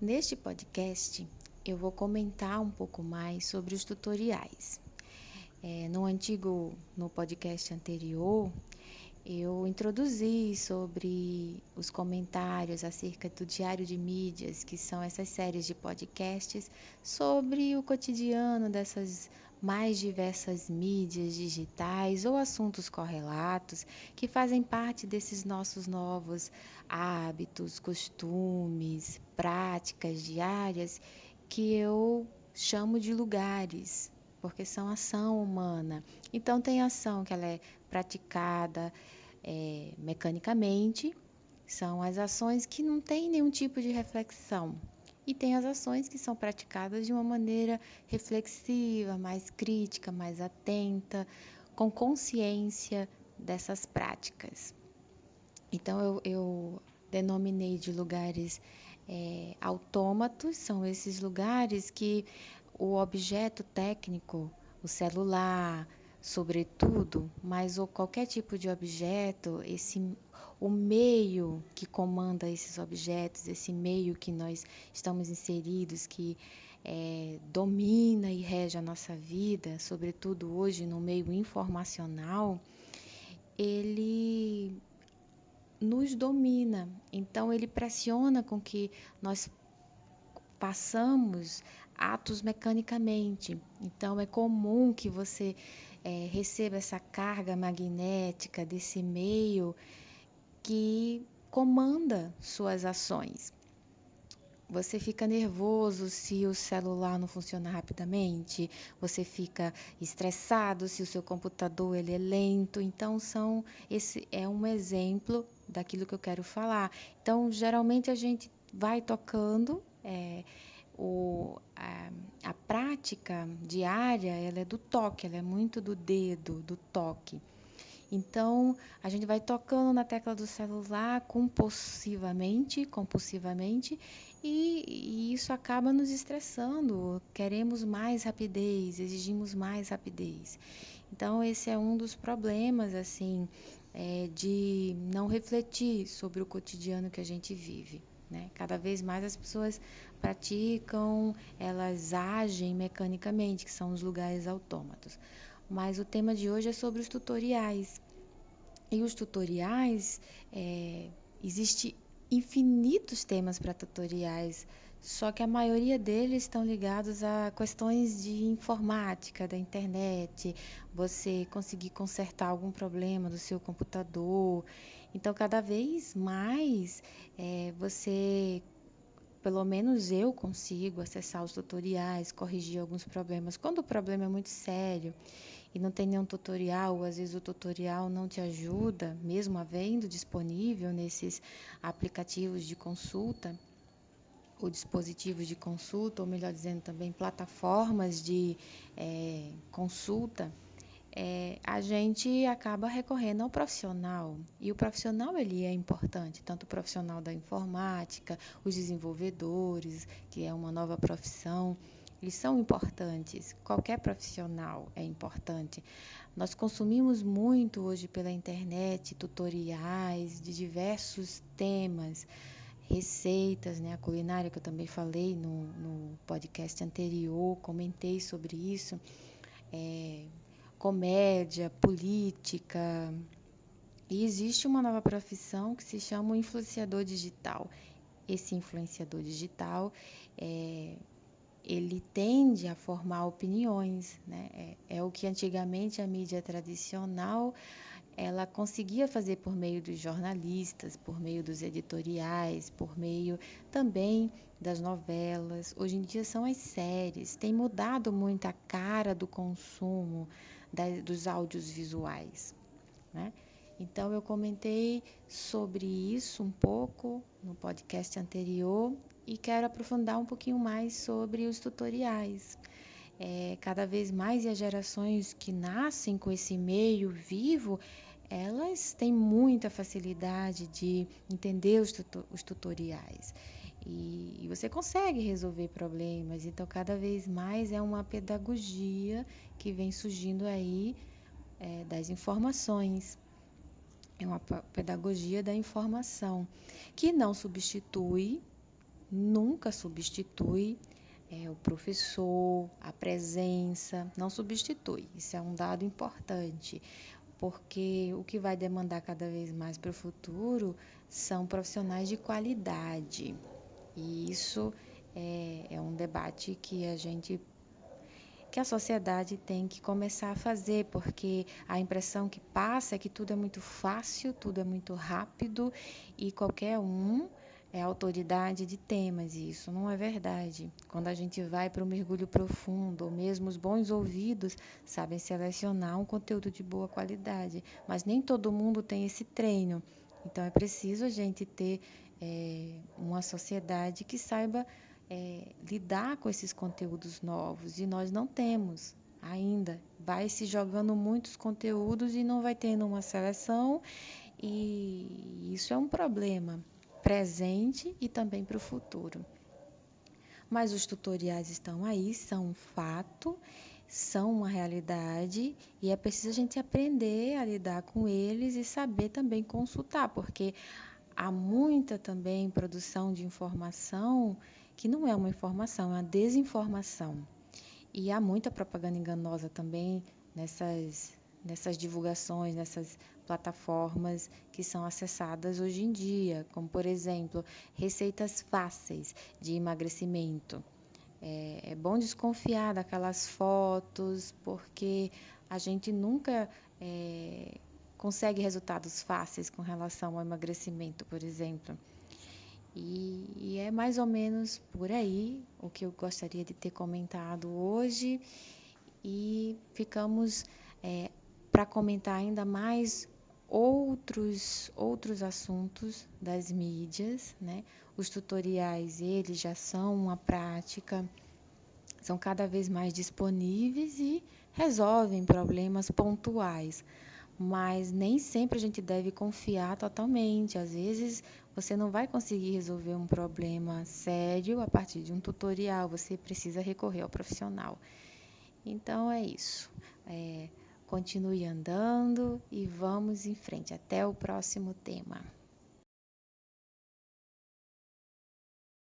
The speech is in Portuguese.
Neste podcast, eu vou comentar um pouco mais sobre os tutoriais. No podcast anterior, eu introduzi sobre os comentários acerca do Diário de Mídias, que são essas séries de podcasts sobre o cotidiano dessas mais diversas mídias digitais ou assuntos correlatos que fazem parte desses nossos novos hábitos, costumes, práticas diárias que eu chamo de lugares, porque são ação humana. Então tem ação que ela é praticada mecanicamente, são as ações que não têm nenhum tipo de reflexão. E tem as ações que são praticadas de uma maneira reflexiva, mais crítica, mais atenta, com consciência dessas práticas. Então eu denominei de lugares autômatos, são esses lugares que o objeto técnico, o celular, sobretudo, mas ou qualquer tipo de objeto, o meio que comanda esses objetos, esse meio que nós estamos inseridos, que domina e rege a nossa vida, sobretudo hoje no meio informacional, ele nos domina. Então ele pressiona com que nós passamos atos mecanicamente. Então é comum que você receba essa carga magnética desse meio que comanda suas ações. Você fica nervoso se o celular não funciona rapidamente, você fica estressado se o seu computador ele é lento. Então esse é um exemplo daquilo que eu quero falar. Então, geralmente a gente vai tocando a prática diária, ela é do toque, ela é muito do dedo, do toque. Então, a gente vai tocando na tecla do celular compulsivamente, e isso acaba nos estressando. Queremos mais rapidez, exigimos mais rapidez. Então, esse é um dos problemas, assim, de não refletir sobre o cotidiano que a gente vive. Né? Cada vez mais as pessoas praticam, elas agem mecanicamente, que são os lugares autômatos. Mas o tema de hoje é sobre os tutoriais. E os tutoriais, existe infinitos temas para tutoriais, só que a maioria deles estão ligados a questões de informática, da internet, você conseguir consertar algum problema do seu computador. Então, cada vez mais você, pelo menos eu consigo acessar os tutoriais, corrigir alguns problemas. Quando o problema é muito sério e não tem nenhum tutorial, ou às vezes o tutorial não te ajuda, mesmo havendo disponível nesses aplicativos de consulta, ou dispositivos de consulta, ou melhor dizendo também plataformas de consulta, a gente acaba recorrendo ao profissional. E o profissional ele é importante, tanto o profissional da informática, os desenvolvedores, que é uma nova profissão, eles são importantes. Qualquer profissional é importante. Nós consumimos muito hoje pela internet tutoriais de diversos temas, receitas, né? A culinária que eu também falei no podcast anterior, comentei sobre isso. É, comédia, política. E existe uma nova profissão que se chama o influenciador digital. Esse influenciador digital, ele tende a formar opiniões, né? É o que antigamente a mídia tradicional ela conseguia fazer por meio dos jornalistas, por meio dos editoriais, por meio também das novelas. Hoje em dia são as séries. Tem mudado muito a cara do consumo dos áudios visuais, né? Então eu comentei sobre isso um pouco no podcast anterior e quero aprofundar um pouquinho mais sobre os tutoriais. Cada vez mais e as gerações que nascem com esse meio vivo, elas têm muita facilidade de entender os tutoriais. E você consegue resolver problemas. Então, cada vez mais é uma pedagogia que vem surgindo aí das informações. É uma pedagogia da informação, que não substitui, nunca substitui o professor, a presença, não substitui. Isso é um dado importante, porque o que vai demandar cada vez mais para o futuro são profissionais de qualidade. E isso é um debate que a sociedade tem que começar a fazer, porque a impressão que passa é que tudo é muito fácil, tudo é muito rápido e qualquer um é autoridade de temas, e isso não é verdade. Quando a gente vai para o mergulho profundo, ou mesmo os bons ouvidos sabem selecionar um conteúdo de boa qualidade, mas nem todo mundo tem esse treino. Então é preciso a gente ter uma sociedade que saiba lidar com esses conteúdos novos, e nós não temos ainda. Vai se jogando muitos conteúdos e não vai tendo uma seleção, e isso é um problema presente e também para o futuro. Mas os tutoriais estão aí, são um fato, são uma realidade, e é preciso a gente aprender a lidar com eles e saber também consultar, porque há muita também produção de informação que não é uma informação, é uma desinformação. E há muita propaganda enganosa também nessas divulgações, nessas plataformas que são acessadas hoje em dia, como por exemplo, receitas fáceis de emagrecimento. É bom desconfiar daquelas fotos, porque a gente nunca consegue resultados fáceis com relação ao emagrecimento, por exemplo. E é mais ou menos por aí o que eu gostaria de ter comentado hoje. E ficamos para comentar ainda mais outros assuntos das mídias, né? Os tutoriais, eles já são uma prática, são cada vez mais disponíveis e resolvem problemas pontuais, mas nem sempre a gente deve confiar totalmente. Às vezes você não vai conseguir resolver um problema sério a partir de um tutorial, você precisa recorrer ao profissional. Então é isso. Continue andando e vamos em frente. Até o próximo tema.